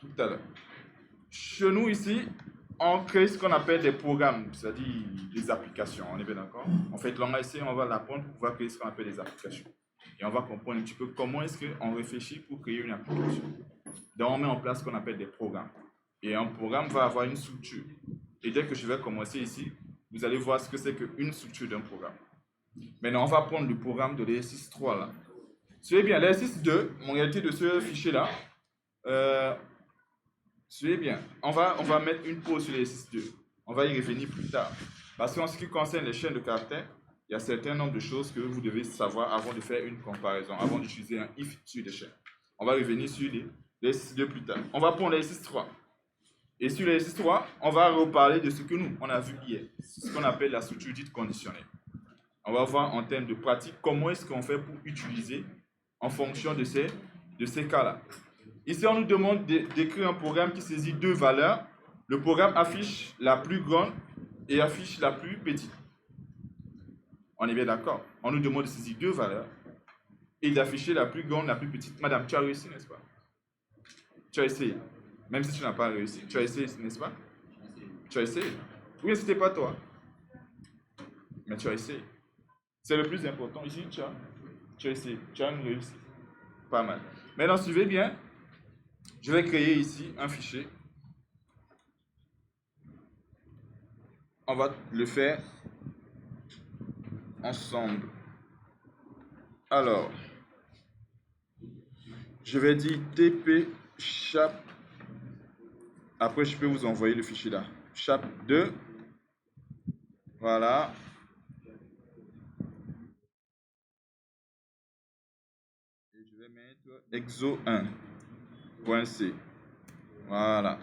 tout à l'heure. Chez nous ici, on crée ce qu'on appelle des programmes, c'est-à-dire des applications, on est bien d'accord? En fait, là, ici, on va l'apprendre pour pouvoir créer ce qu'on appelle des applications. Et on va comprendre un petit peu comment est-ce qu'on réfléchit pour créer une application. Donc, on met en place ce qu'on appelle des programmes. Et un programme va avoir une structure. Et dès que je vais commencer ici, vous allez voir ce que c'est qu'une structure d'un programme. Maintenant, on va prendre le programme de l'exercice 3 là. Suivez bien, l'exercice 2, en réalité de ce fichier-là, suivez bien, on va mettre une pause sur l'exercice 2. On va y revenir plus tard. Parce qu'en ce qui concerne les chaînes de caractères, il y a un certain nombre de choses que vous devez savoir avant de faire une comparaison, avant d'utiliser un if sur des chaînes. On va revenir sur l'exercice 2 plus tard. On va prendre l'exercice 3. Et sur l'exercice 3, on va reparler de ce que nous, on a vu hier. C'est ce qu'on appelle la structure dite conditionnelle. On va voir en termes de pratique comment est-ce qu'on fait pour utiliser en fonction de ces cas-là. Ici, on nous demande d'écrire un programme qui saisit deux valeurs. Le programme affiche la plus grande et affiche la plus petite. On est bien d'accord? On nous demande de saisir deux valeurs et d'afficher la plus grande, la plus petite. Madame, tu as réussi, n'est-ce pas? Tu as essayé. Même si tu n'as pas réussi. Tu as essayé, n'est-ce pas? Tu as essayé. Oui, ce n'était pas toi. Mais tu as essayé. C'est le plus important. Ici, tu as essayé. Tu as réussi. Pas mal. Maintenant, suivez bien. Je vais créer ici un fichier. On va le faire ensemble. Alors, je vais dire tp chap. Après, je peux vous envoyer le fichier là. Chap 2. Voilà. Et je vais mettre exo1.c. Voilà.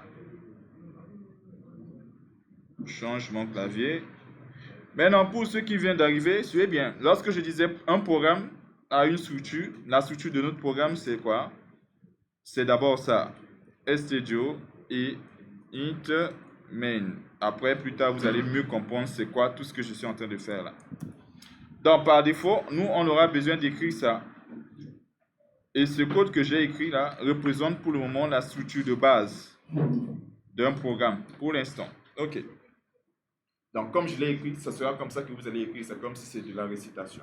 Je change mon clavier. Maintenant, pour ceux qui viennent d'arriver, suivez bien. Lorsque je disais un programme a une structure, la structure de notre programme, c'est quoi? C'est d'abord ça. stdio et int main. Après, plus tard, vous allez mieux comprendre c'est quoi tout ce que je suis en train de faire là. Donc, par défaut, nous, on aura besoin d'écrire ça. Et ce code que j'ai écrit là représente pour le moment la structure de base d'un programme, pour l'instant. OK. Donc, comme je l'ai écrit, ça sera comme ça que vous allez écrire ça, comme si c'est de la récitation.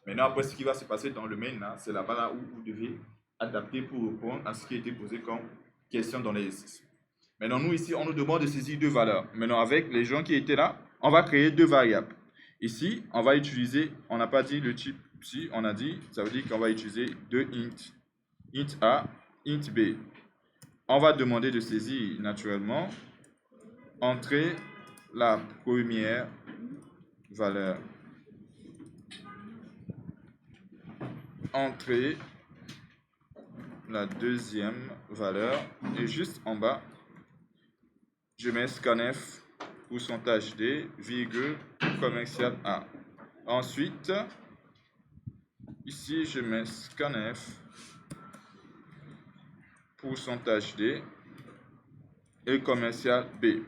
Maintenant, après, ce qui va se passer dans le main, là, c'est là-bas là où vous devez adapter pour répondre à ce qui a été posé comme question dans l'exercice. Maintenant, nous, ici, on nous demande de saisir deux valeurs. Maintenant, avec les gens qui étaient là, on va créer deux variables. Ici, on va utiliser, on n'a pas dit le type, si, on a dit, ça veut dire qu'on va utiliser deux int. Int A, int B. On va demander de saisir, naturellement, entrer la première valeur. Entrer la deuxième valeur. Et juste en bas, je mets scanf, pourcentage D, virgule, commercial A. Ensuite, ici, je mets scanf, pourcentage D et commercial B.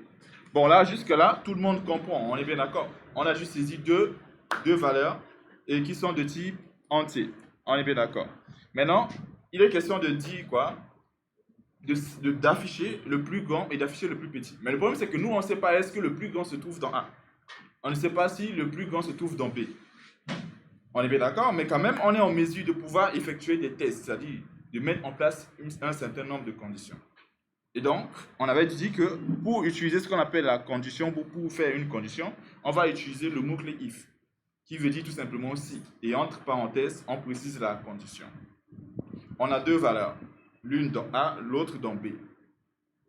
Bon, là, jusque-là, tout le monde comprend. On est bien d'accord. On a juste saisi deux valeurs et qui sont de type entier. On est bien d'accord. Maintenant, il est question de dire quoi? D'afficher le plus grand et d'afficher le plus petit. Mais le problème, c'est que nous, on ne sait pas est-ce que le plus grand se trouve dans A. On ne sait pas si le plus grand se trouve dans B. On est bien d'accord, mais quand même, on est en mesure de pouvoir effectuer des tests, c'est-à-dire de mettre en place un certain nombre de conditions. Et donc, on avait dit que pour utiliser ce qu'on appelle la condition, pour faire une condition, on va utiliser le mot-clé if, qui veut dire tout simplement si. Et entre parenthèses, on précise la condition. On a deux valeurs, l'une dans A, l'autre dans B.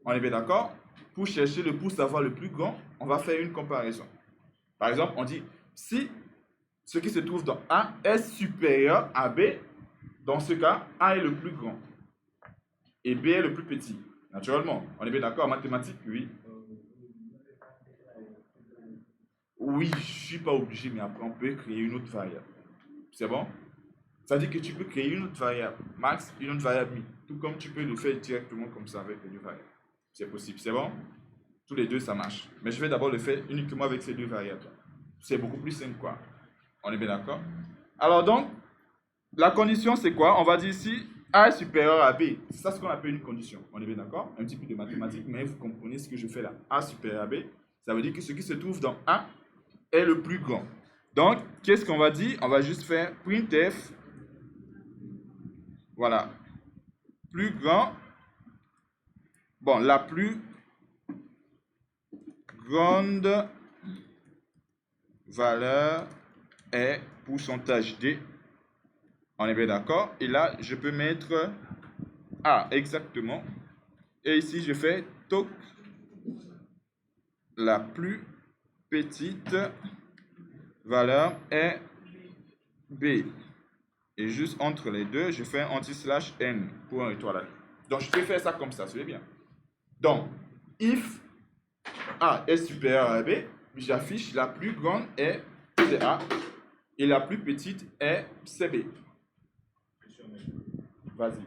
On est bien d'accord? Pour savoir le plus grand, on va faire une comparaison. Par exemple, on dit si ce qui se trouve dans A est supérieur à B, dans ce cas, A est le plus grand et B est le plus petit. Naturellement, on est bien d'accord en mathématiques, oui. Oui, je ne suis pas obligé, mais après, on peut créer une autre variable. C'est bon? Ça veut dire que tu peux créer une autre variable max, une autre variable mi, tout comme tu peux le faire directement comme ça avec les deux variables. C'est possible, c'est bon? Tous les deux, ça marche. Mais je vais d'abord le faire uniquement avec ces deux variables. C'est beaucoup plus simple, quoi. On est bien d'accord? Alors donc, la condition, c'est quoi? On va dire ici, A est supérieur à B. C'est ça ce qu'on appelle une condition. On est bien d'accord? Un petit peu de mathématiques, mais vous comprenez ce que je fais là. A supérieur à B, ça veut dire que ce qui se trouve dans A est le plus grand. Donc, qu'est-ce qu'on va dire? On va juste faire printf. Voilà. Plus grand. Bon, la plus grande valeur est pourcentage D. On est bien d'accord? Et là, je peux mettre A exactement. Et ici, je fais toc. La plus petite valeur est B. Et juste entre les deux, je fais un anti-slash N pour un étoile. Donc, je peux faire ça comme ça, c'est bien. Donc, if A est supérieur à B, j'affiche la plus grande est CA et la plus petite est CB. Vas-y.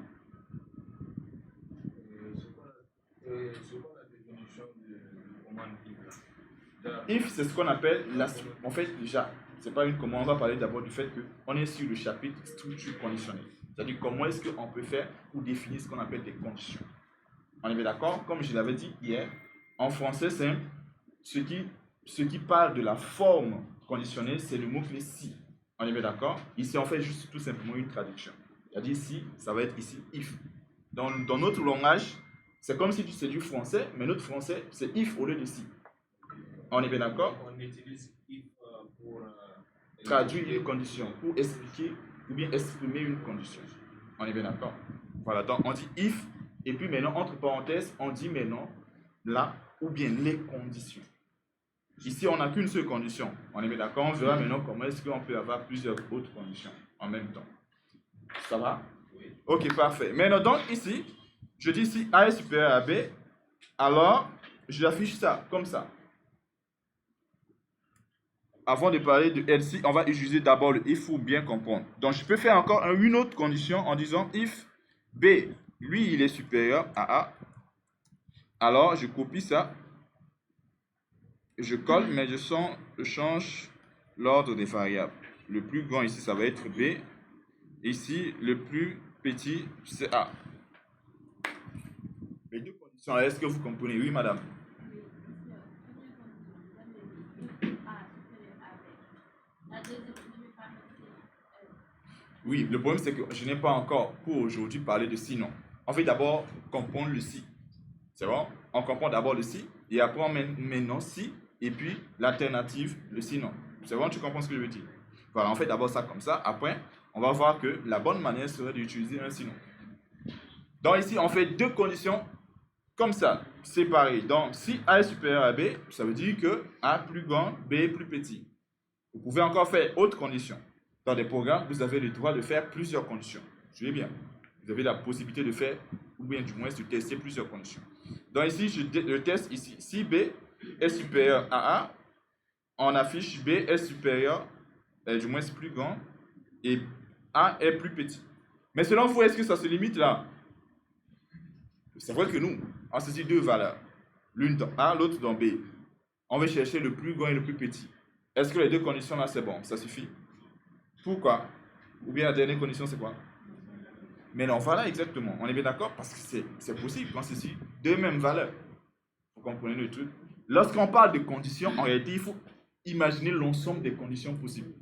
If, c'est ce qu'on appelle la... En fait, déjà, c'est pas une commande. On va parler d'abord du fait qu'on est sur le chapitre structure conditionnelle. C'est-à-dire comment est-ce qu'on peut faire ou définir ce qu'on appelle des conditions. On est bien d'accord? Comme je l'avais dit hier, en français simple, ce qui parle de la forme conditionnelle, c'est le mot-clé si. On est bien d'accord? Ici, on fait juste tout simplement une traduction. C'est-à-dire si, ça va être ici if. Dans notre langage, c'est comme si c'est du français, mais notre français, c'est if au lieu de si. On est bien d'accord? On utilise if pour traduire une condition, pour expliquer ou bien exprimer une condition. On est bien d'accord? Voilà, donc on dit if, et puis maintenant, entre parenthèses, on dit maintenant là, ou bien les conditions. Ici, on n'a qu'une seule condition. On est bien d'accord? On verra maintenant comment est-ce qu'on peut avoir plusieurs autres conditions en même temps. Ça va? Oui. Ok, parfait. Maintenant, donc ici, je dis si A est supérieur à B, alors je l'affiche ça, comme ça. Avant de parler de else, on va utiliser d'abord le if pour bien comprendre. Donc, je peux faire encore une autre condition en disant if B, lui, il est supérieur à A. Alors, je copie ça. Je colle, mais je change l'ordre des variables. Le plus grand ici, ça va être B. Ici, le plus petit, c'est A. Les deux conditions, est-ce que vous comprenez? Oui, madame. Oui, le problème c'est que je n'ai pas encore pour aujourd'hui parlé de si non. On fait d'abord comprendre le si. C'est bon? On comprend d'abord le si et après on met maintenant si et puis l'alternative, le si non. C'est bon? Tu comprends ce que je veux dire? Voilà, on fait d'abord ça comme ça. Après, on va voir que la bonne manière serait d'utiliser un si non. Donc ici, on fait deux conditions comme ça, séparées. Donc si A est supérieur à B, ça veut dire que A plus grand, B plus petit. Vous pouvez encore faire autre condition. Dans des programmes, vous avez le droit de faire plusieurs conditions. Suivez bien. Vous avez la possibilité de faire, ou bien du moins de tester plusieurs conditions. Donc ici, je teste ici. Si B est supérieur à A, on affiche B est supérieur, du moins c'est plus grand, et A est plus petit. Mais selon vous, est-ce que ça se limite là? C'est vrai que nous, on saisit deux valeurs. L'une dans A, l'autre dans B. On va chercher le plus grand et le plus petit. Est-ce que les deux conditions là, c'est bon? Ça suffit? Pourquoi? Ou bien la dernière condition, c'est quoi? Mais non, voilà exactement. On est bien d'accord parce que c'est possible quand c'est deux mêmes valeurs. Vous comprenez le truc? Lorsqu'on parle de conditions, en réalité, il faut imaginer l'ensemble des conditions possibles.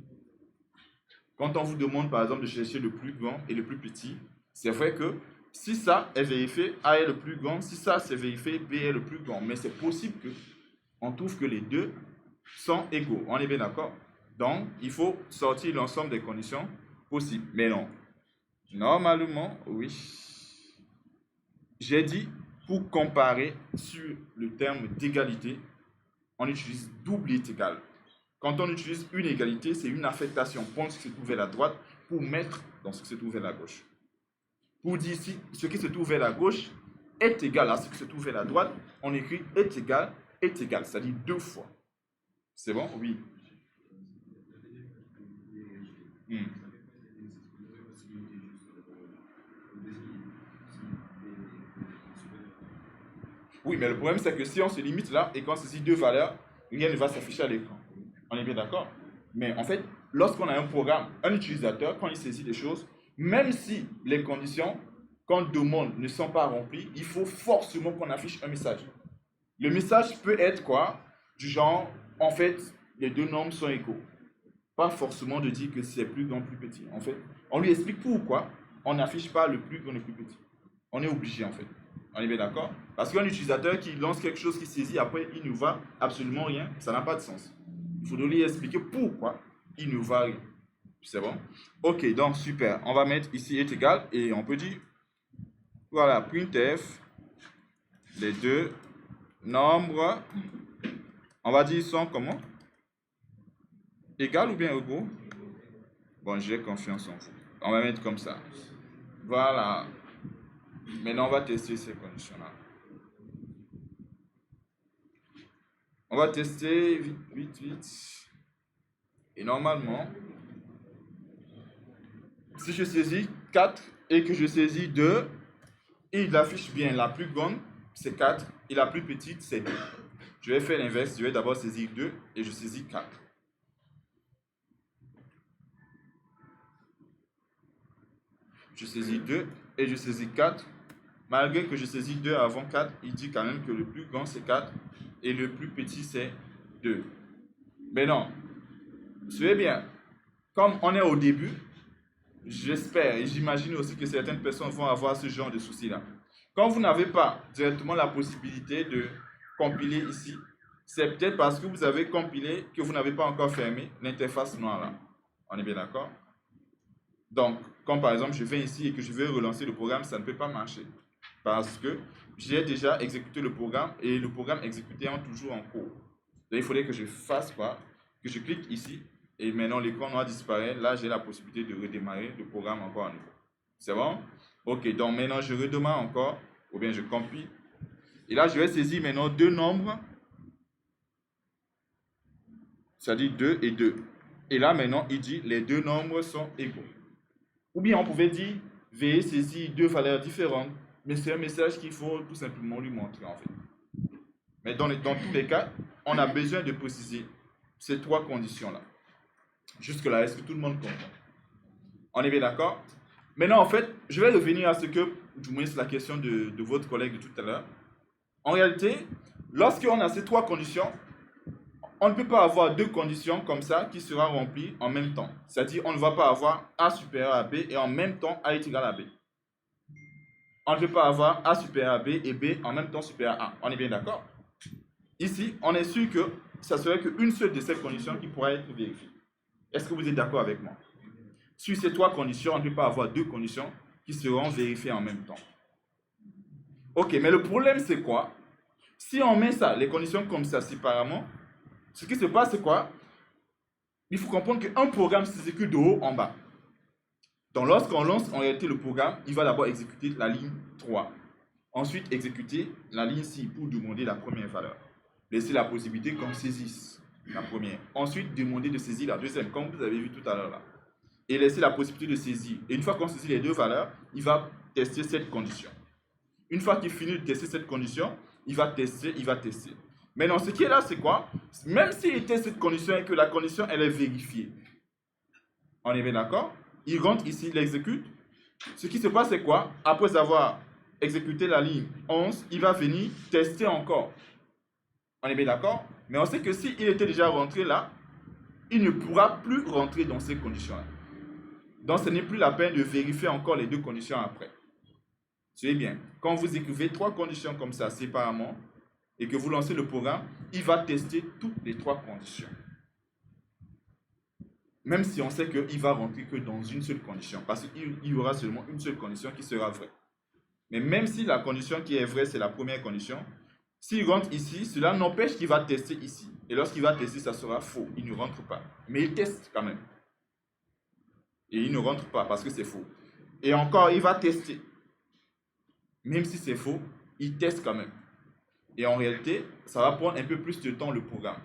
Quand on vous demande, par exemple, de chercher le plus grand et le plus petit, c'est vrai que si ça est vérifié, A est le plus grand. Si ça, c'est vérifié, B est le plus grand. Mais c'est possible qu'on trouve que les deux sont égaux. On est bien d'accord? Donc, il faut sortir l'ensemble des conditions possibles. Mais non. Normalement, oui. J'ai dit, pour comparer sur le terme d'égalité, on utilise double est égal. Quand on utilise une égalité, c'est une affectation. Prendre ce qui se trouve vers la droite pour mettre dans ce qui se trouve vers la gauche. Pour dire si ce qui se trouve vers la gauche est égal à ce qui se trouve vers la droite, on écrit est égal, c'est-à-dire deux fois. C'est bon? Oui. Oui, mais le problème c'est que si on se limite là et qu'on saisit deux valeurs, rien ne va s'afficher à l'écran. On est bien d'accord? Mais en fait, lorsqu'on a un programme, un utilisateur, quand il saisit des choses, même si les conditions quand demande ne sont pas remplies, il faut forcément qu'on affiche un message. Le message peut être quoi? Du genre, en fait, les deux nombres sont égaux. Pas forcément de dire que c'est plus grand, plus petit. En fait, on lui explique pourquoi on n'affiche pas le plus grand, le plus petit. On est obligé, en fait. On est bien d'accord? Parce qu'un utilisateur qui lance quelque chose qui saisit, après, il ne va absolument rien, ça n'a pas de sens. Il faut lui expliquer pourquoi il ne va rien. C'est bon? Ok, donc super. On va mettre ici est égal et on peut dire, voilà, printf, les deux nombres, on va dire sont comment? Égal ou bien égaux? Bon, j'ai confiance en vous. On va mettre comme ça. Voilà. Maintenant, on va tester ces conditions-là. On va tester vite, vite, vite. Et normalement, si je saisis 4 et que je saisis 2, il affiche bien la plus grande, c'est 4, et la plus petite, c'est 2. Je vais faire l'inverse, je vais d'abord saisir 2 et je saisis 4. Je saisis 2 et je saisis 4. Malgré que je saisis 2 avant 4, il dit quand même que le plus grand c'est 4 et le plus petit c'est 2. Mais non, suivez bien, comme on est au début, j'espère et j'imagine aussi que certaines personnes vont avoir ce genre de soucis-là. Quand vous n'avez pas directement la possibilité de compiler ici, c'est peut-être parce que vous avez compilé que vous n'avez pas encore fermé l'interface noire là. On est bien d'accord? Donc, comme par exemple, je viens ici et que je veux relancer le programme, ça ne peut pas marcher. Parce que j'ai déjà exécuté le programme et le programme exécuté est toujours en cours. Donc, il faudrait que je fasse quoi? Que je clique ici et maintenant l'écran noir disparaît. Là, j'ai la possibilité de redémarrer le programme encore à nouveau. C'est bon? Ok, donc maintenant je redémarre encore ou bien je compile. Et là, je vais saisir maintenant deux nombres, c'est-à-dire 2 et 2. Et là, maintenant, il dit les deux nombres sont égaux. Ou bien on pouvait dire, veuillez saisir deux valeurs différentes. Mais c'est un message qu'il faut tout simplement lui montrer en fait. Mais dans tous les cas, on a besoin de préciser ces trois conditions-là. Jusque-là, est-ce que tout le monde comprend? On est bien d'accord? Maintenant, en fait, je vais revenir à ce que, du moins, c'est la question de votre collègue de tout à l'heure. En réalité, lorsqu'on a ces trois conditions, on ne peut pas avoir deux conditions comme ça qui seront remplies en même temps. C'est-à-dire, on ne va pas avoir A supérieur à B et en même temps A est égal à B. On ne peut pas avoir A supérieur à B et B en même temps supérieur à A. On est bien d'accord? Ici, on est sûr que ça serait qu'une seule de ces conditions qui pourra être vérifiée. Est-ce que vous êtes d'accord avec moi? Sur ces trois conditions, on ne peut pas avoir deux conditions qui seront vérifiées en même temps. Ok, mais le problème c'est quoi? Si on met ça, les conditions comme ça séparément, ce qui se passe c'est quoi? Il faut comprendre qu'un programme s'exécute de haut en bas. Donc lorsqu'on lance en réalité le programme, il va d'abord exécuter la ligne 3. Ensuite exécuter la ligne 6 pour demander la première valeur. Laisser la possibilité qu'on saisisse la première. Ensuite demander de saisir la deuxième, comme vous avez vu tout à l'heure là. Et laisser la possibilité de saisir. Et une fois qu'on saisit les deux valeurs, il va tester cette condition. Une fois qu'il finit de tester cette condition, il va tester. Maintenant, ce qui est là, c'est quoi? Même s'il teste cette condition et que la condition, elle est vérifiée, on est bien d'accord? Il rentre ici, il exécute. Ce qui se passe, c'est quoi? Après avoir exécuté la ligne 11, il va venir tester encore. On est bien d'accord? Mais on sait que s'il était déjà rentré là, il ne pourra plus rentrer dans ces conditions-là. Donc, ce n'est plus la peine de vérifier encore les deux conditions après. Suivez bien. Quand vous écrivez trois conditions comme ça séparément et que vous lancez le programme, il va tester toutes les trois conditions. Même si on sait qu'il va rentrer que dans une seule condition, parce qu'il y aura seulement une seule condition qui sera vraie. Mais même si la condition qui est vraie, c'est la première condition, s'il rentre ici, cela n'empêche qu'il va tester ici. Et lorsqu'il va tester, ça sera faux. Il ne rentre pas. Mais il teste quand même. Et il ne rentre pas parce que c'est faux. Et encore, il va tester. Même si c'est faux, il teste quand même. Et en réalité, ça va prendre un peu plus de temps le programme.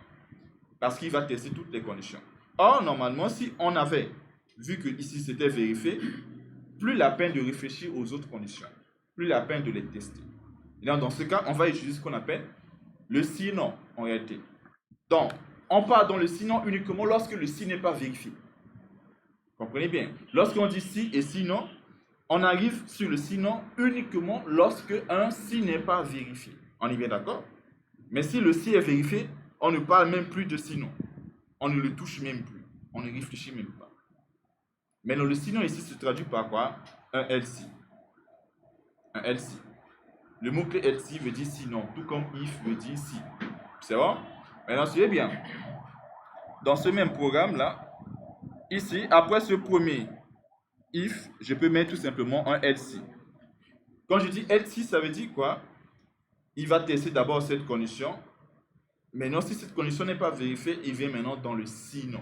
Parce qu'il va tester toutes les conditions. Or, normalement, si on avait vu que ici c'était vérifié, plus la peine de réfléchir aux autres conditions. Plus la peine de les tester. Et donc, dans ce cas, on va utiliser ce qu'on appelle le sinon en réalité. Donc, on part dans le sinon uniquement lorsque le si n'est pas vérifié. Comprenez bien. Lorsqu'on dit si et sinon, on arrive sur le sinon uniquement lorsque un si n'est pas vérifié. On est bien d'accord? Mais si le si est vérifié, on ne parle même plus de sinon. On ne le touche même plus. On ne réfléchit même pas. Maintenant, le sinon ici se traduit par quoi? Un else. Un else. Le mot-clé else veut dire sinon, tout comme if veut dire si. C'est bon? Maintenant, suivez bien. Dans ce même programme-là, ici, après ce premier if, je peux mettre tout simplement un else. Quand je dis else, ça veut dire quoi? Il va tester d'abord cette condition. Maintenant, si cette condition n'est pas vérifiée, il vient maintenant dans le sinon.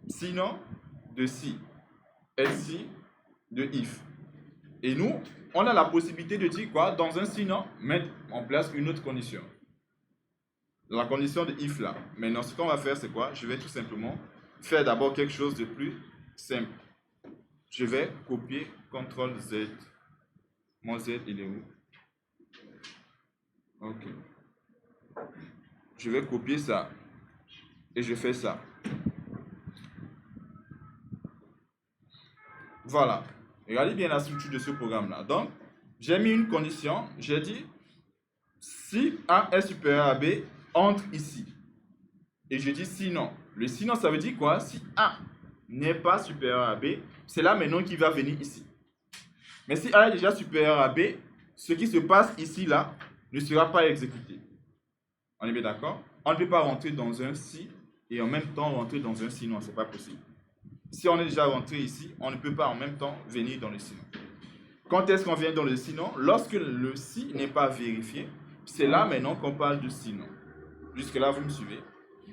Sinon de si. Else de if. Et nous, on a la possibilité de dire quoi? Dans un sinon, mettre en place une autre condition. La condition de if là. Maintenant, ce qu'on va faire, c'est quoi? Je vais tout simplement faire d'abord quelque chose de plus simple. Je vais copier CTRL Z. Mon Z, il est où? Ok. Je vais copier ça. Et je fais ça. Voilà. Regardez bien la structure de ce programme-là. Donc, j'ai mis une condition. J'ai dit, si A est supérieur à B, entre ici. Et je dis sinon. Le sinon, ça veut dire quoi? Si A n'est pas supérieur à B, c'est là maintenant qu'il va venir ici. Mais si A est déjà supérieur à B, ce qui se passe ici, là, ne sera pas exécuté. On est bien d'accord? On ne peut pas rentrer dans un si et en même temps rentrer dans un sinon. Ce n'est pas possible. Si on est déjà rentré ici, on ne peut pas en même temps venir dans le sinon. Quand est-ce qu'on vient dans le sinon? Lorsque le si n'est pas vérifié, c'est là maintenant qu'on parle de sinon. Jusque-là, vous me suivez?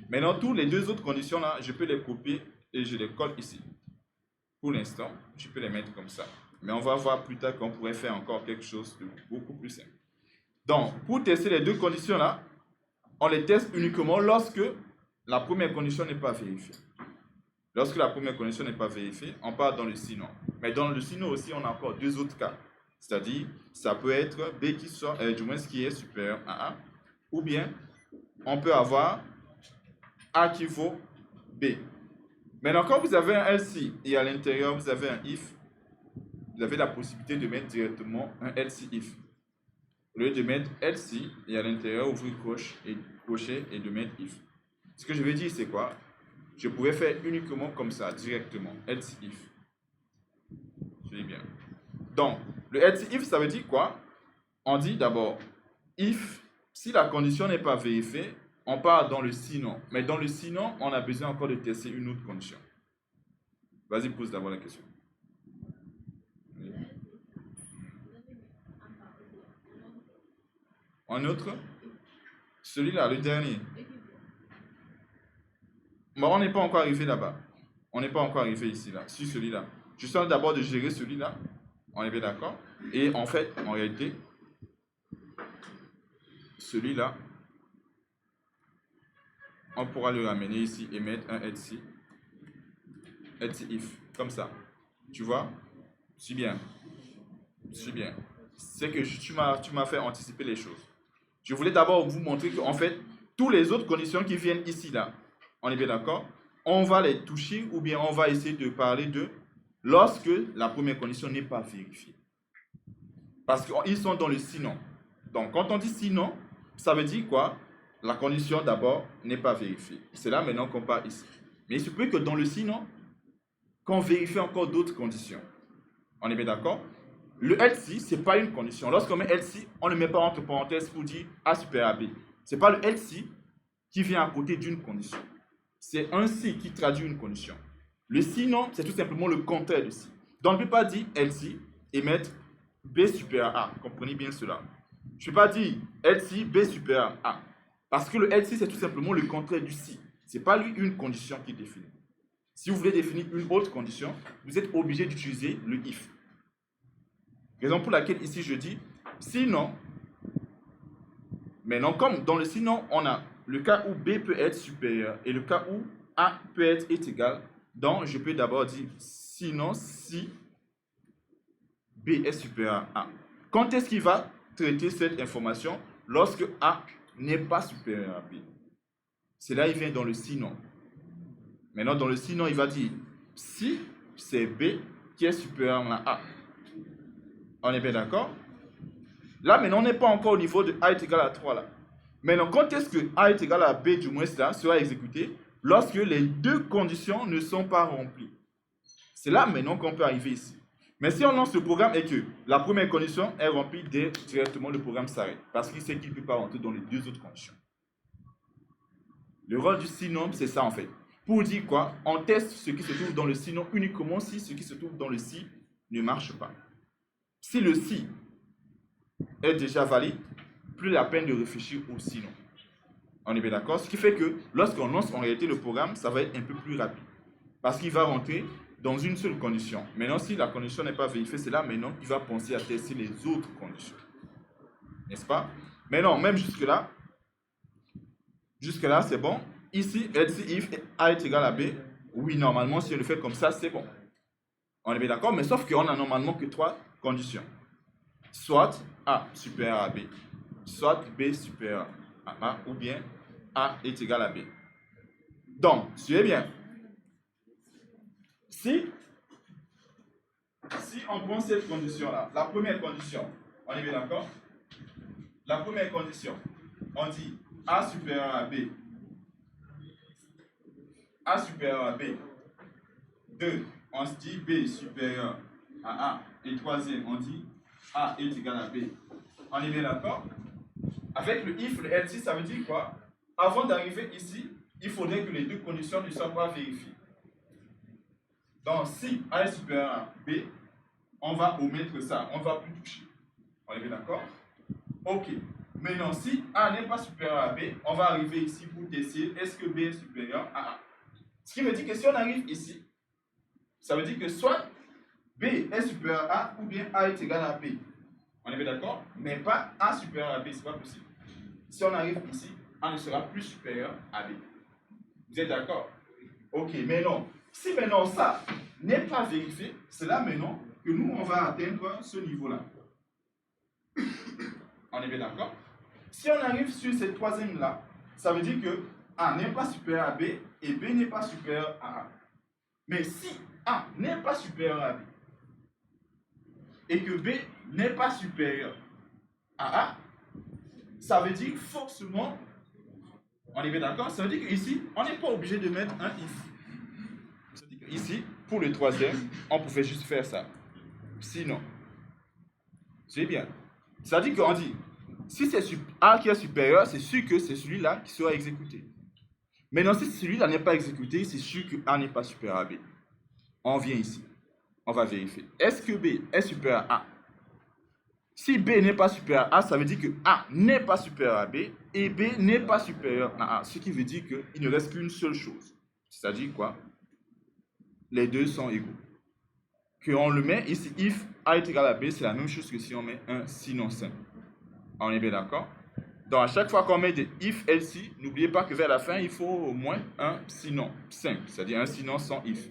Maintenant, toutes les deux autres conditions-là, je peux les copier et je les colle ici. Pour l'instant, je peux les mettre comme ça. Mais on va voir plus tard qu'on pourrait faire encore quelque chose de beaucoup plus simple. Donc, pour tester les deux conditions-là, on les teste uniquement lorsque la première condition n'est pas vérifiée. Lorsque la première condition n'est pas vérifiée, on part dans le sinon. Mais dans le sinon aussi, on a encore deux autres cas. C'est-à-dire, ça peut être B qui sort, du moins ce qui est supérieur à A, ou bien on peut avoir A qui vaut B. Maintenant, quand vous avez un else et à l'intérieur vous avez un if, vous avez la possibilité de mettre directement un else if. Au lieu de mettre else et à l'intérieur ouvrir crochet et de mettre if. Ce que je veux dire, c'est quoi? Je pourrais faire uniquement comme ça, directement, else if. Je dis bien. Donc, le else if, ça veut dire quoi? On dit d'abord, if, si la condition n'est pas vérifiée, on part dans le sinon. Mais dans le sinon, on a besoin encore de tester une autre condition. Vas-y, pose d'abord la question. Un autre? Celui-là, le dernier. Mais on n'est pas encore arrivé là-bas. On n'est pas encore arrivé ici, là, sur celui-là. Je suis en train d'abord de gérer celui-là. On est bien d'accord? Et en fait, en réalité, celui-là, on pourra le ramener ici et mettre un else if, comme ça. Tu vois? C'est bien. C'est bien. C'est que tu m'as fait anticiper les choses. Je voulais d'abord vous montrer qu'en fait, toutes les autres conditions qui viennent ici, là, on est bien d'accord? On va les toucher ou bien on va essayer de parler de lorsque la première condition n'est pas vérifiée. Parce qu'ils sont dans le sinon. Donc, quand on dit sinon, ça veut dire quoi? La condition d'abord n'est pas vérifiée. C'est là maintenant qu'on part ici. Mais il se peut que dans le sinon, qu'on vérifie encore d'autres conditions. On est bien d'accord? Le else, ce n'est pas une condition. Lorsqu'on met else, on ne met pas entre parenthèses pour dire A supérieur à B. Ce n'est pas le else qui vient à côté d'une condition. C'est un si qui traduit une condition. Le sinon, c'est tout simplement le contraire de si. Donc, on ne peut pas dire else et mettre B supérieur à A. Comprenez bien cela. Je ne peux pas dire else B supérieur à A. Parce que le else, c'est tout simplement le contraire du si. Ce n'est pas lui une condition qui définit. Si vous voulez définir une autre condition, vous êtes obligé d'utiliser le if. Raison pour laquelle ici je dis sinon. Maintenant, comme dans le sinon, on a le cas où B peut être supérieur et le cas où A peut être égal. Donc, je peux d'abord dire sinon si B est supérieur à A. Quand est-ce qu'il va traiter cette information? Lorsque A n'est pas supérieur à B. C'est là il vient dans le sinon. Maintenant, dans le sinon, il va dire si c'est B qui est supérieur à A. On est bien d'accord? Là, maintenant, on n'est pas encore au niveau de A est égal à 3 là. Maintenant, quand est-ce que A est égal à B, du moins là, sera exécuté? Lorsque les deux conditions ne sont pas remplies. C'est là maintenant qu'on peut arriver ici. Mais si on lance le programme et que la première condition est remplie, directement le programme s'arrête. Parce qu'il sait qu'il ne peut pas rentrer dans les deux autres conditions. Le rôle du si nombre, c'est ça en fait. Pour dire quoi? On teste ce qui se trouve dans le si non uniquement si ce qui se trouve dans le si ne marche pas. Si le si est déjà valide, plus la peine de réfléchir au si non. On est bien d'accord? Ce qui fait que lorsqu'on lance en réalité le programme, ça va être un peu plus rapide. Parce qu'il va rentrer dans une seule condition. Maintenant, si la condition n'est pas vérifiée, c'est là maintenant qu'il va penser à tester les autres conditions. N'est-ce pas? Maintenant, même jusque-là, c'est bon. Ici, else if A est égal à B. Oui, normalement, si on le fait comme ça, c'est bon. On est bien d'accord? Mais sauf qu'on a normalement que 3 conditions. Soit A supérieur à B, soit B supérieur à A, ou bien A est égal à B. Donc, suivez bien. Si on prend cette condition-là, la première condition, on est bien d'accord? La première condition, on dit A supérieur à B. A supérieur à B. 2, on se dit B supérieur à A. Et troisième, on dit A est égal à B. On est bien d'accord? Avec le if, le else, ça veut dire quoi? Avant d'arriver ici, il faudrait que les deux conditions ne soient pas vérifiées. Donc, si A est supérieur à B, on va omettre ça, on ne va plus toucher. On est bien d'accord? Ok. Maintenant, si A n'est pas supérieur à B, on va arriver ici pour tester est-ce que B est supérieur à A. Ce qui veut dire que si on arrive ici, ça veut dire que soit B est supérieur à A ou bien A est égal à B. On est bien d'accord? Mais pas A supérieur à B, ce n'est pas possible. Si on arrive ici, A ne sera plus supérieur à B. Vous êtes d'accord? Ok, mais non. Si maintenant ça n'est pas vérifié, c'est là maintenant que nous, on va atteindre ce niveau-là. On est bien d'accord? Si on arrive sur cette troisième-là, ça veut dire que A n'est pas supérieur à B et B n'est pas supérieur à A. Mais si A n'est pas supérieur à B et que B n'est pas supérieur à A, ça veut dire forcément, on est bien d'accord? Ça veut dire qu'ici, on n'est pas obligé de mettre un if. Ça veut dire qu'ici, pour le troisième, on pouvait juste faire ça. Sinon, c'est bien. Ça veut dire qu'on dit, si c'est A qui est supérieur, c'est sûr que c'est celui-là qui sera exécuté. Maintenant, si celui-là n'est pas exécuté, c'est sûr que A n'est pas supérieur à B. On vient ici. On va vérifier. Est-ce que B est supérieur à A? Si B n'est pas supérieur à A, ça veut dire que A n'est pas supérieur à B et B n'est pas supérieur à A. Ce qui veut dire qu'il ne reste qu'une seule chose. C'est-à-dire quoi? Les deux sont égaux. Qu'on le met ici, if A est égal à B, c'est la même chose que si on met un sinon simple. On est bien d'accord? Donc, à chaque fois qu'on met des if, else, n'oubliez pas que vers la fin, il faut au moins un sinon simple, c'est-à-dire un sinon sans if.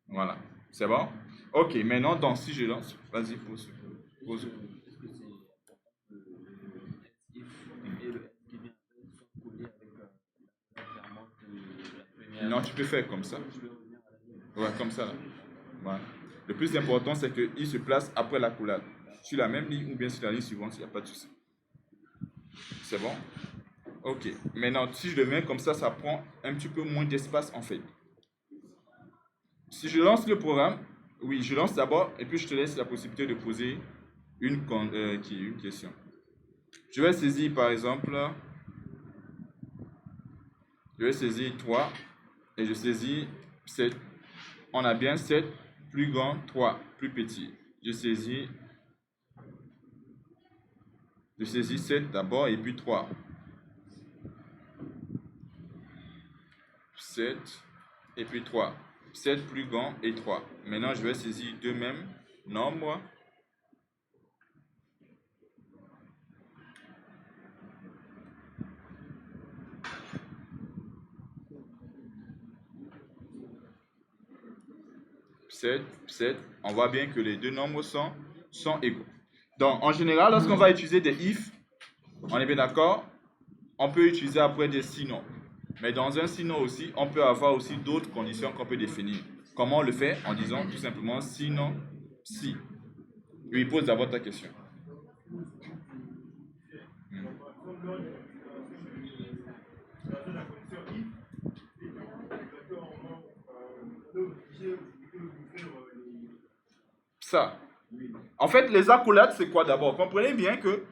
Voilà. C'est bon? Ok, maintenant, donc, si je lance, vas-y, pose. Non, tu peux faire comme ça. Ouais, comme ça. Là. Voilà. Le plus important, c'est qu'il se place après la collade. Sur la même ligne ou bien sur la ligne suivante, il n'y a pas de souci. C'est bon? Ok. Maintenant, si je le mets comme ça prend un petit peu moins d'espace en fait. Si je lance le programme, oui, je lance d'abord et puis je te laisse la possibilité de poser une question. Je vais saisir par exemple, je vais saisir 3 et je saisis 7. On a bien 7 plus grand, 3 plus petit. Je saisis 7 d'abord et puis 3. 7 et puis 3. 7 plus grand et 3. Maintenant, je vais saisir deux mêmes nombres. On voit bien que les deux nombres sont égaux. Donc, en général, lorsqu'on va utiliser des if, on est bien d'accord, on peut utiliser après des sinon. Mais dans un sinon aussi, on peut avoir aussi d'autres conditions qu'on peut définir. Comment on le fait? En disant tout simplement sinon, si. Oui, pose d'abord ta question. Ça. En fait, les accolades, c'est quoi d'abord? Comprenez bien que,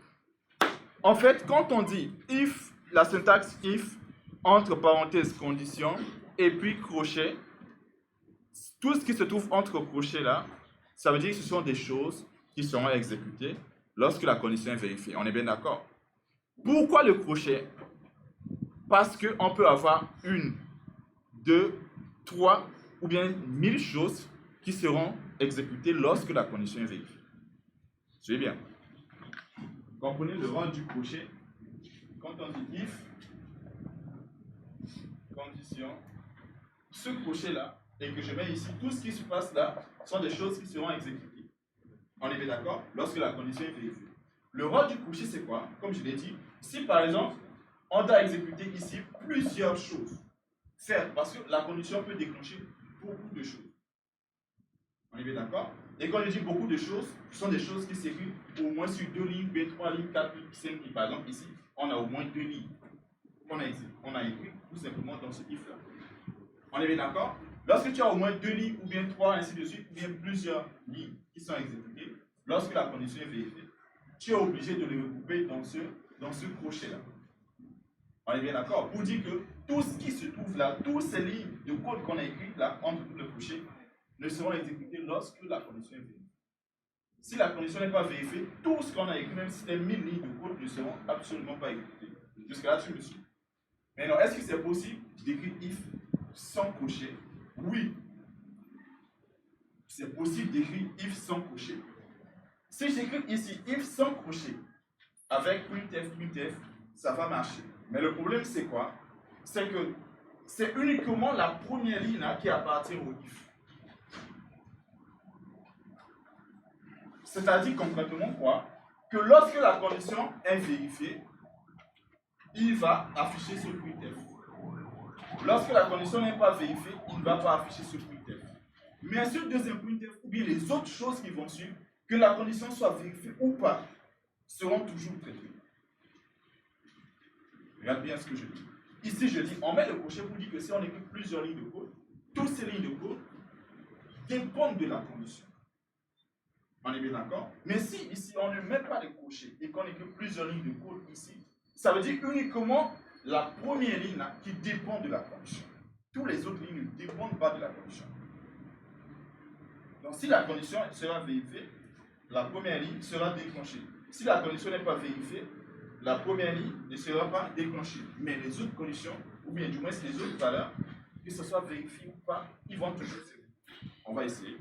en fait, quand on dit if, la syntaxe if, entre parenthèses condition, et puis crochet, tout ce qui se trouve entre crochets là, ça veut dire que ce sont des choses qui seront exécutées lorsque la condition est vérifiée. On est bien d'accord? Pourquoi le crochet? Parce qu'on peut avoir une, deux, trois ou bien 1000 choses qui seront exécutées lorsque la condition est vérifiée. Suivez bien. Comprenez le rôle du crochet. Quand on dit if, condition, ce crochet-là, et que je mets ici, tout ce qui se passe là, sont des choses qui seront exécutées. On est bien d'accord? Lorsque la condition est vérifiée. Le rôle du crochet, c'est quoi? Comme je l'ai dit, si par exemple, on doit exécuter ici plusieurs choses, certes, parce que la condition peut déclencher beaucoup de choses. On est bien d'accord? Et quand je dis beaucoup de choses, ce sont des choses qui s'écrivent au moins sur 2 lignes, B, 3 lignes, 4 lignes, 5 lignes. Par exemple, ici, on a au moins 2 lignes qu'on a écrit tout simplement dans ce if-là. On est bien d'accord? Lorsque tu as au moins 2 lignes, ou bien 3, ainsi de suite, ou bien plusieurs lignes qui sont exécutées, lorsque la condition est vérifiée, tu es obligé de les regrouper dans ce crochet-là. On est bien d'accord? Pour dire que tout ce qui se trouve là, toutes ces lignes de code qu'on a écrites là, entre tous les crochets, ne seront exécutées lorsque la condition est vérifiée. Si la condition n'est pas vérifiée, tout ce qu'on a écrit, même si c'était 1000 lignes de code, ne seront absolument pas exécutées. Jusqu'à là, tu me suis. Maintenant, est-ce que c'est possible d'écrire if sans crochet? Oui. C'est possible d'écrire if sans crochet. Si j'écris ici if sans crochet, avec printf, ça va marcher. Mais le problème, c'est quoi? C'est que c'est uniquement la première ligne là qui appartient au if. C'est-à-dire concrètement quoi? Que lorsque la condition est vérifiée, il va afficher ce printf. Lorsque la condition n'est pas vérifiée, il ne va pas afficher ce printf. Mais ce deuxième printf, ou bien les autres choses qui vont suivre, que la condition soit vérifiée ou pas, seront toujours traitées. Regarde bien ce que je dis. Ici, je dis, on met le crochet pour dire que si on écrit plusieurs lignes de code, toutes ces lignes de code dépendent de la condition. On est bien d'accord? Mais si ici, on ne met pas de crochet et qu'on écrit plusieurs lignes de code ici, ça veut dire uniquement la première ligne là qui dépend de la condition. Toutes les autres lignes ne dépendent pas de la condition. Donc, si la condition sera vérifiée, la première ligne sera déclenchée. Si la condition n'est pas vérifiée, la première ligne ne sera pas déclenchée. Mais les autres conditions, ou bien du moins les autres valeurs, que ce soit vérifié ou pas, ils vont toujours servir. On va essayer.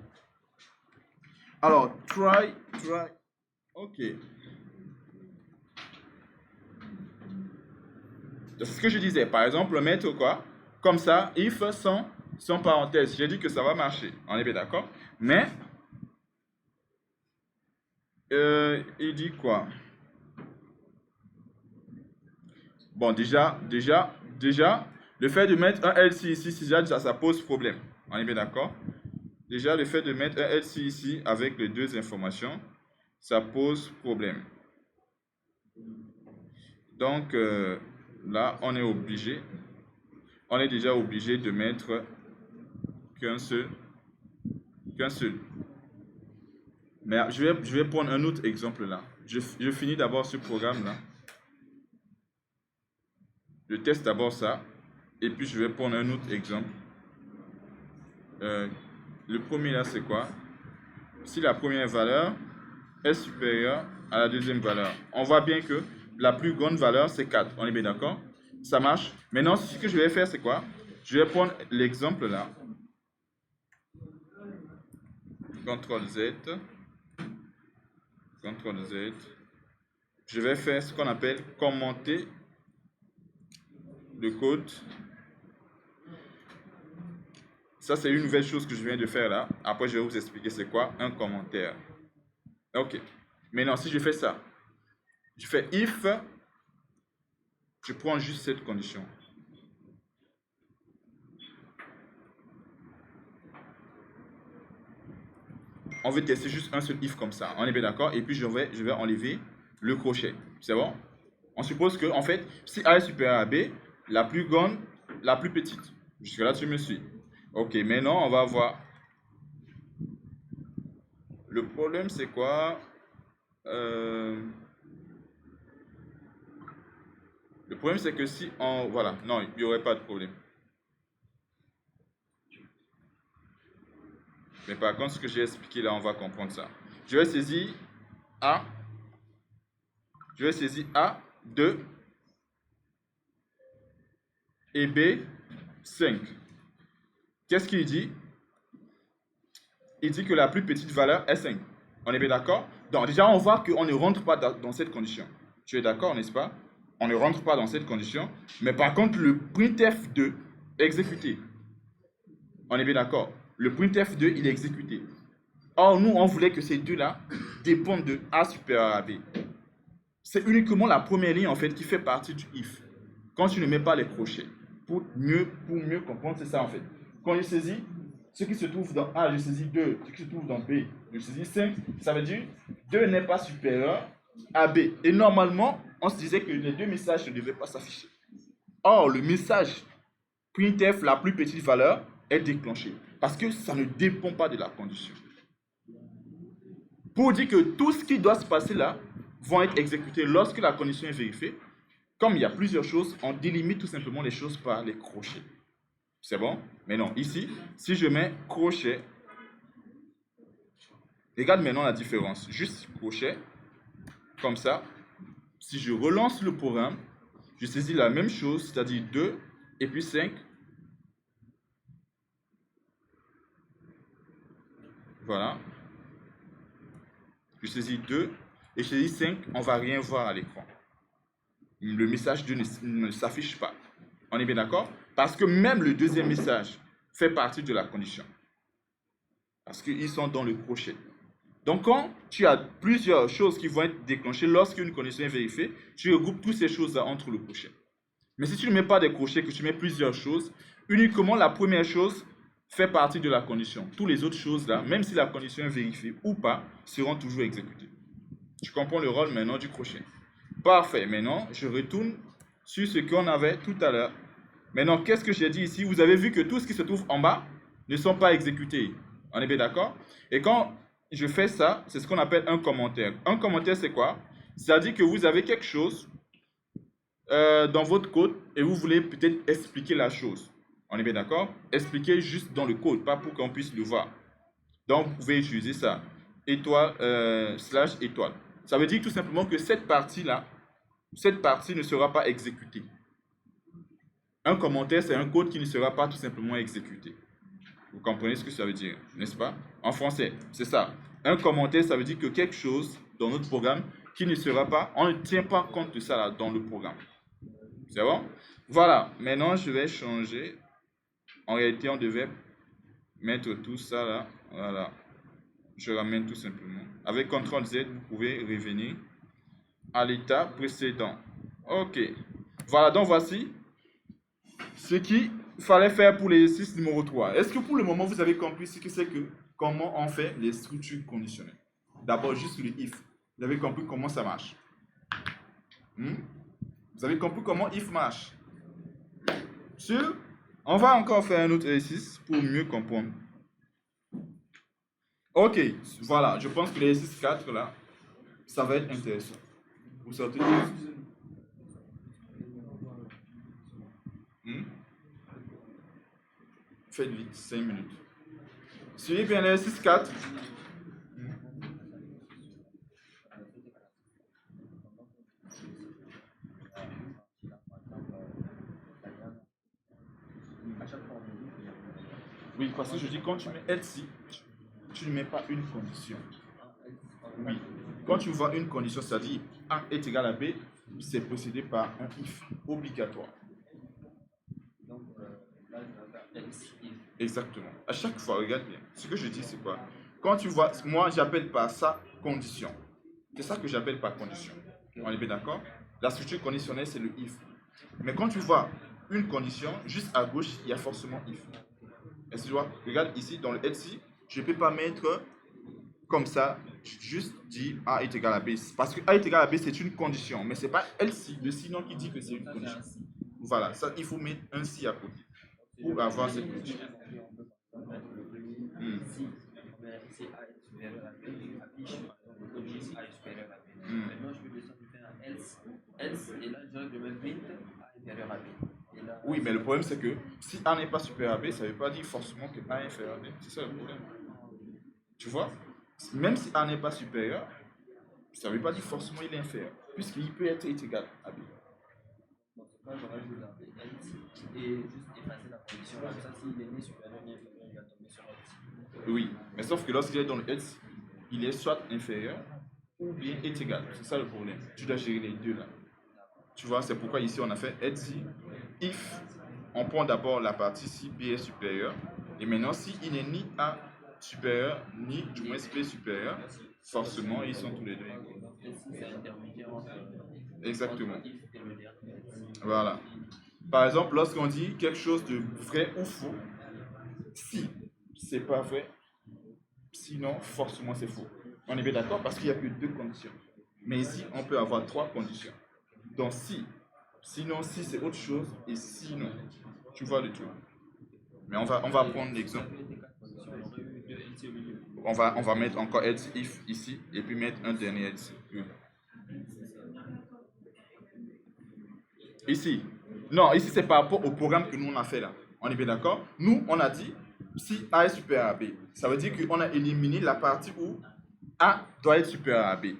Alors, try. Ok. C'est ce que je disais. Par exemple, mettre quoi? Comme ça, if sans parenthèse. J'ai dit que ça va marcher. On est bien d'accord? Mais, il dit quoi? Bon, déjà, le fait de mettre un else ici, ça pose problème. On est bien d'accord? Déjà, le fait de mettre un else ici avec les deux informations, ça pose problème. Donc, là, on est déjà obligé de mettre qu'un seul. Mais je vais prendre un autre exemple là. Je finis d'abord ce programme là. Je teste d'abord ça. Et puis je vais prendre un autre exemple. Le premier là, c'est quoi? Si la première valeur est supérieure à la deuxième valeur, on voit bien que la plus grande valeur, c'est 4. On est bien d'accord? Ça marche. Maintenant, ce que je vais faire, c'est quoi? Je vais prendre l'exemple là. CTRL-Z. CTRL-Z. Je vais faire ce qu'on appelle commenter le code. Ça, c'est une nouvelle chose que je viens de faire là. Après, je vais vous expliquer c'est quoi un commentaire. Ok. Maintenant, si je fais ça, je fais if, je prends juste cette condition. on veut tester juste un seul if comme ça. On est bien d'accord? Et puis je vais enlever le crochet. C'est bon? On suppose que, en fait, si A est supérieur à B, la plus grande, la plus petite. Jusque-là, tu me suis. Ok, maintenant, on va voir. Le problème, c'est quoi? Le problème, c'est que si on... Voilà, non, il n'y aurait pas de problème. Mais par contre, ce que j'ai expliqué là, on va comprendre ça. Je vais saisir A. Je vais saisir A, 2. Et B, 5. Qu'est-ce qu'il dit? Il dit que la plus petite valeur est 5. On est bien d'accord? Donc déjà, on voit qu'on ne rentre pas dans cette condition. Tu es d'accord, n'est-ce pas? On ne rentre pas dans cette condition. Mais par contre, le printf2 est exécuté. On est bien d'accord? Le printf2, il est exécuté. Or, nous, on voulait que ces deux-là dépendent de A supérieur à B. C'est uniquement la première ligne, en fait, qui fait partie du if. Quand tu ne mets pas les crochets. Pour mieux comprendre, c'est ça, en fait. Quand je saisis ce qui se trouve dans A, je saisis 2. Ce qui se trouve dans B, je saisis 5. Ça veut dire 2 n'est pas supérieur à B. Et normalement, on se disait que les deux messages ne devaient pas s'afficher. Or, le message printf, la plus petite valeur, est déclenché. Parce que ça ne dépend pas de la condition. Pour dire que tout ce qui doit se passer là vont être exécutés lorsque la condition est vérifiée. Comme il y a plusieurs choses, on délimite tout simplement les choses par les crochets. C'est bon? Mais non, ici, si je mets crochet, regarde maintenant la différence. Juste crochet, comme ça. Si je relance le programme, je saisis la même chose, c'est-à-dire 2 et puis 5. Voilà. Je saisis 2 et je saisis 5, on ne va rien voir à l'écran. Le message 2 ne s'affiche pas. On est bien d'accord? Parce que même le deuxième message fait partie de la condition. Parce qu'ils sont dans le crochet. Donc, quand tu as plusieurs choses qui vont être déclenchées lorsqu'une condition est vérifiée, tu regroupes toutes ces choses-là entre le crochet. Mais si tu ne mets pas des crochets, que tu mets plusieurs choses, uniquement la première chose fait partie de la condition. Toutes les autres choses-là, même si la condition est vérifiée ou pas, seront toujours exécutées. Tu comprends le rôle maintenant du crochet. Parfait. Maintenant, je retourne sur ce qu'on avait tout à l'heure. Maintenant, qu'est-ce que j'ai dit ici? Vous avez vu que tout ce qui se trouve en bas ne sont pas exécutés. On est bien d'accord? Et quand je fais ça, c'est ce qu'on appelle un commentaire. Un commentaire, c'est quoi? C'est-à-dire que vous avez quelque chose dans votre code et vous voulez peut-être expliquer la chose. On est bien d'accord? Expliquer juste dans le code, pas pour qu'on puisse le voir. Donc, vous pouvez utiliser ça. Étoile, / étoile. Ça veut dire tout simplement que cette partie-là, cette partie ne sera pas exécutée. Un commentaire, c'est un code qui ne sera pas tout simplement exécuté. Vous comprenez ce que ça veut dire, n'est-ce pas? En français, c'est ça. Un commentaire, ça veut dire que quelque chose dans notre programme qui ne sera pas, on ne tient pas compte de ça là, dans le programme. C'est bon? Voilà, maintenant je vais changer. En réalité, on devait mettre tout ça là. Voilà. Je ramène tout simplement. Avec CTRL Z, vous pouvez revenir à l'état précédent. Ok. Voilà, donc voici ce qu'il fallait faire pour l'exercice numéro 3. Est-ce que pour le moment, vous avez compris ce que c'est que comment on fait les structures conditionnelles? D'abord, juste le if. Vous avez compris comment ça marche? Vous avez compris comment if marche? Sûr? On va encore faire un autre exercice pour mieux comprendre. Ok, voilà, je pense que l'exercice 4 là, ça va être intéressant. Vous sortez Faites vite, 5 minutes. Suivez bien l'exercice 4. Oui, parce que je dis quand tu mets else, tu ne mets pas une condition. Oui. Quand tu vois une condition, c'est-à-dire A est égal à B, c'est précédé par un if obligatoire. Exactement. À chaque fois, regarde bien. Ce que je dis, c'est quoi? Quand tu vois, moi, j'appelle pas ça condition. C'est ça que j'appelle pas condition. On est bien d'accord? La structure conditionnelle, c'est le if. Mais quand tu vois une condition, juste à gauche, il y a forcément if. Est-ce que tu vois? Regarde ici, dans le else, je ne peux pas mettre comme ça, juste dit A est égal à B. Parce que A est égal à B, c'est une condition, mais ce n'est pas else, le sinon qui dit que c'est une Ça, j'ai condition. un si. Voilà, ça, il faut mettre un si à côté pour avoir cette condition. Si, si A est supérieur à B, j'affiche le code si A est supérieur à B. Maintenant, je peux descendre faire un else. Else, et là, je vais mettre print A est inférieur à B. Et là, Oui, mais le problème, c'est que si A n'est pas supérieur à B, ça ne veut pas dire forcément que A est inférieur à B. C'est ça le problème. Tu vois? Même si A n'est pas supérieur, ça ne veut pas dire forcément qu'il est inférieur, puisqu'il peut être égal à B. dans ce cas, j'aurais juste garder else et juste effacer la condition. Comme ça, s'il est né supérieur ni inférieur, il va tomber sur else. Oui, mais sauf que lorsqu'il est dans le else, il est soit inférieur ou bien est égal. C'est ça le problème. Tu dois gérer les deux là. Tu vois, c'est pourquoi ici on a fait else if. On prend d'abord la partie si B est supérieur. Et maintenant, si il n'est ni A supérieur, ni du moins B supérieur, forcément, ils sont tous les deux égaux. Donc, else, c'est intermédiaire entre Exactement. if et le dernier else. Voilà. Par exemple, lorsqu'on dit quelque chose de vrai ou faux, si c'est pas vrai, sinon forcément c'est faux. On est bien d'accord parce qu'il n'y a que deux conditions. Mais ici, on peut avoir trois conditions. Donc si, sinon si c'est autre chose et sinon, tu vois le truc. Mais on va prendre l'exemple. On va mettre encore else if ici et puis mettre un dernier else. Ici. Non, ici c'est par rapport au programme que nous on a fait là. On est bien d'accord? Nous, on a dit si A est supérieur à B. Ça veut dire qu'on a éliminé la partie où A doit être supérieur à B.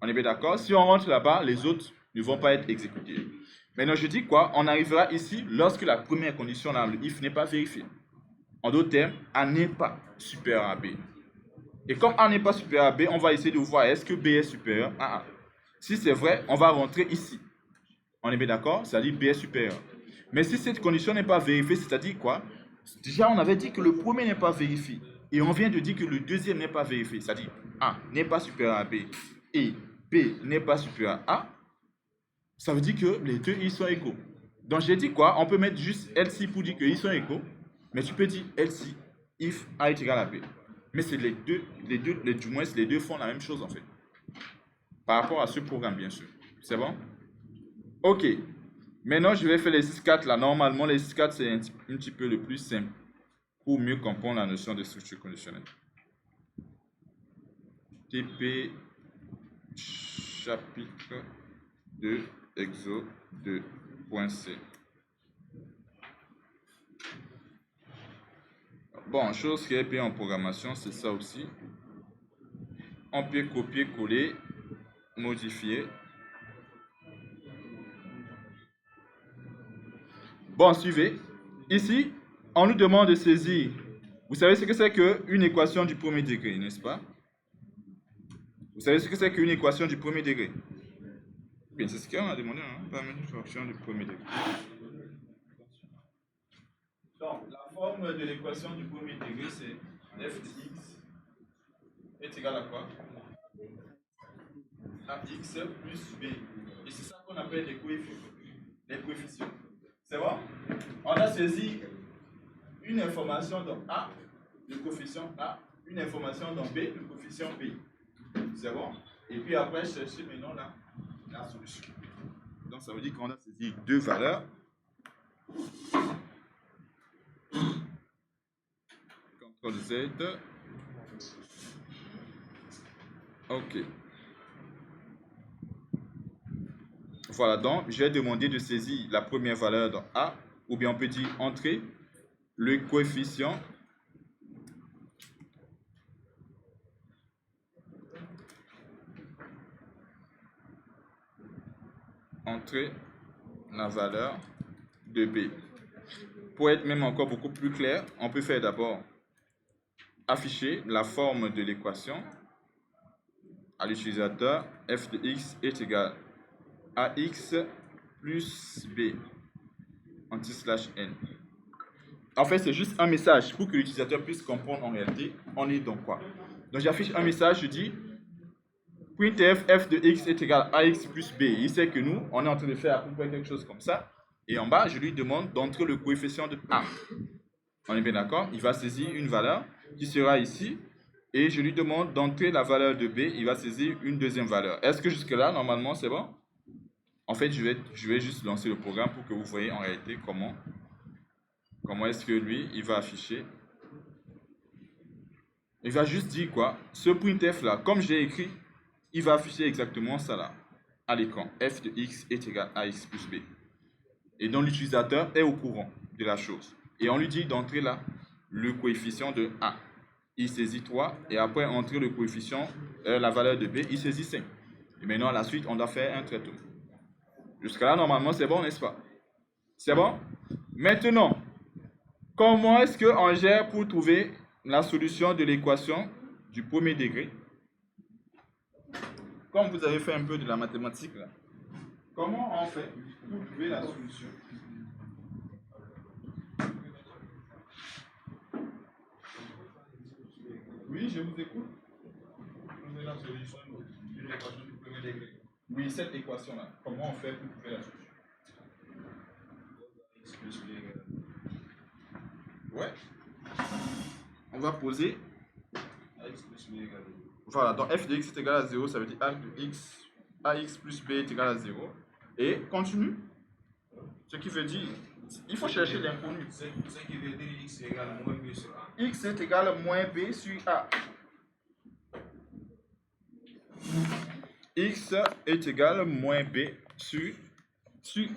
On est bien d'accord? Si on rentre là-bas, les autres ne vont pas être exécutés. Maintenant, je dis quoi? On arrivera ici lorsque la première condition là, le if n'est pas vérifiée. En d'autres termes, A n'est pas supérieur à B. Et comme A n'est pas supérieur à B, on va essayer de voir est-ce que B est supérieur à A. Si c'est vrai, on va rentrer ici. On est bien d'accord? C'est-à-dire B est supérieur. Mais si cette condition n'est pas vérifiée, c'est-à-dire quoi? Déjà, on avait dit que le premier n'est pas vérifié. Et on vient de dire que le deuxième n'est pas vérifié. C'est-à-dire A n'est pas supérieur à B et B n'est pas supérieur à A. Ça veut dire que les deux, ils sont égaux. Donc, j'ai dit quoi? On peut mettre juste else pour dire qu'ils sont égaux. Mais tu peux dire else if A est égal à B. Mais c'est du moins, les deux font la même chose en fait. Par rapport à ce programme, bien sûr. C'est bon? Ok. Maintenant, je vais faire les 6-4 là. Normalement, les 6-4, c'est un petit peu le plus simple pour mieux comprendre la notion de structure conditionnelle. TP chapitre 2, exo 2.c. Bon, chose qui est bien en programmation, c'est ça aussi. On peut copier, coller, modifier. Bon, suivez. Ici, on nous demande de saisir. Vous savez ce que c'est qu'une équation du premier degré, n'est-ce pas? Vous savez ce que c'est qu'une équation du premier degré? Bien, c'est ce qu'on a demandé, hein? Pas une équation du premier degré. Donc, la forme de l'équation du premier degré, c'est f de x est égal à quoi? À x plus b. Et c'est ça qu'on appelle les coefficients. C'est bon? On a saisi une information dans A, le coefficient A, une information dans B, le coefficient B. C'est bon? Et puis après, chercher maintenant la solution. Donc ça veut dire qu'on a saisi deux valeurs. CTRL Z. Ok. Voilà, donc j'ai demandé de saisir la première valeur dans A, ou bien on peut dire entrer le coefficient entrer la valeur de B. Pour être même encore beaucoup plus clair, on peut faire d'abord afficher la forme de l'équation à l'utilisateur f de x est égal à x plus b anti/n. En fait, c'est juste un message pour que l'utilisateur puisse comprendre en réalité on est dans quoi. Donc j'affiche un message, je dis printf f de x est égal à x plus b. Il sait que nous, on est en train de faire à peu près quelque chose comme ça. Et en bas, je lui demande d'entrer le coefficient de A. On est bien d'accord? Il va saisir une valeur qui sera ici et je lui demande d'entrer la valeur de B, il va saisir une deuxième valeur. Est-ce que jusque-là, normalement, c'est bon? En fait, je vais juste lancer le programme pour que vous voyez en réalité comment est-ce que lui, il va afficher. Il va juste dire quoi? Ce printf là, comme j'ai écrit, il va afficher exactement ça là, à l'écran. F de x est égal à x plus b. Et donc l'utilisateur est au courant de la chose. Et on lui dit d'entrer là le coefficient de A. Il saisit 3 et après entrer le coefficient, la valeur de B, il saisit 5. Et maintenant à la suite, on doit faire un traitement. Jusqu'à là, normalement, c'est bon, n'est-ce pas? C'est bon? Maintenant, comment est-ce qu'on gère pour trouver la solution de l'équation du premier degré? Comme vous avez fait un peu de la mathématique là, comment on fait pour trouver la solution? Oui, je vous écoute. Trouver la solution de l'équation du premier degré. Oui, cette équation-là, comment on fait pour trouver la solution? X plus B égale Ouais. On va poser. à X plus B égale Voilà, donc f de x est égal à 0, ça veut dire ax plus b est égal à 0. Et continue. Ce qui veut dire, il faut chercher l'inconnu. ce qui veut dire X égale à moins B sur A. X est égal à moins b sur a. X est égal à moins b sur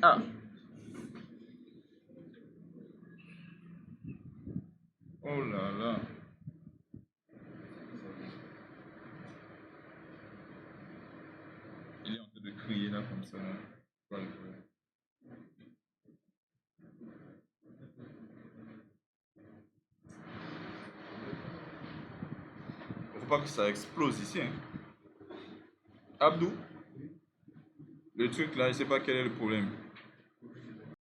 a. Oh là là. Il est en train de crier là comme ça. Voilà. Faut pas que ça explose ici. Hein. Abdou, le truc là, je sais pas quel est le problème.